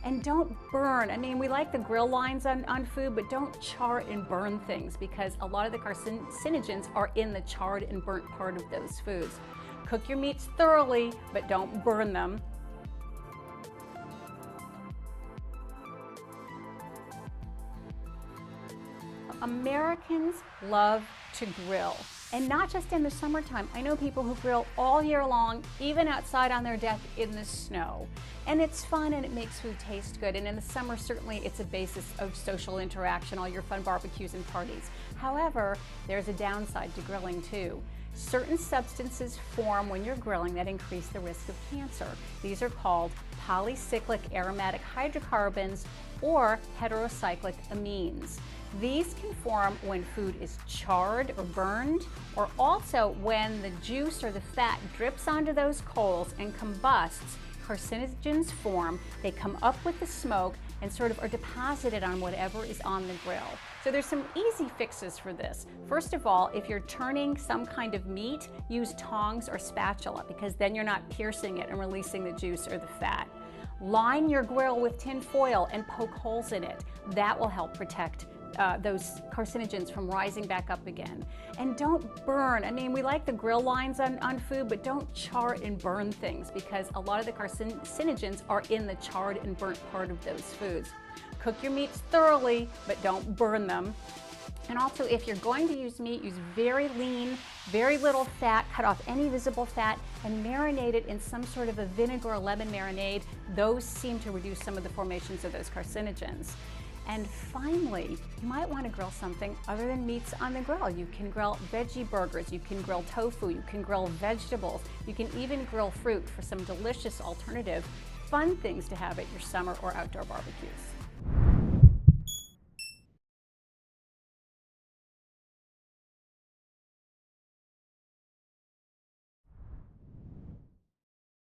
And don't burn. I mean, we like the grill lines on food, but don't char and burn things because a lot of the carcinogens are in the charred and burnt part of those foods. Cook your meats thoroughly, but don't burn them. Americans love to grill, and not just in the summertime. I know people who grill all year long, even outside on their deck in the snow. And it's fun and it makes food taste good. And in the summer, certainly it's a basis of social interaction, all your fun barbecues and parties. However, there's a downside to grilling too. Certain substances form when you're grilling that increase the risk of cancer. These are called polycyclic aromatic hydrocarbons or heterocyclic amines. These can form when food is charred or burned, or also when the juice or the fat drips onto those coals and combusts. Carcinogens form, they come up with the smoke and sort of are deposited on whatever is on the grill. So there's some easy fixes for this. First of all, if you're turning some kind of meat, use tongs or spatula because then you're not piercing it and releasing the juice or the fat. Line your grill with tin foil and poke holes in it. That will help protect those carcinogens from rising back up again. And don't burn. I mean, we like the grill lines on food, but don't char and burn things because a lot of the carcinogens are in the charred and burnt part of those foods. Cook your meats thoroughly, but don't burn them. And also, if you're going to use meat, use very lean, very little fat, cut off any visible fat, and marinate it in some sort of a vinegar or lemon marinade. Those seem to reduce some of the formations of those carcinogens. And finally, you might want to grill something other than meats on the grill. You can grill veggie burgers, you can grill tofu, you can grill vegetables, you can even grill fruit for some delicious alternative, fun things to have at your summer or outdoor barbecues.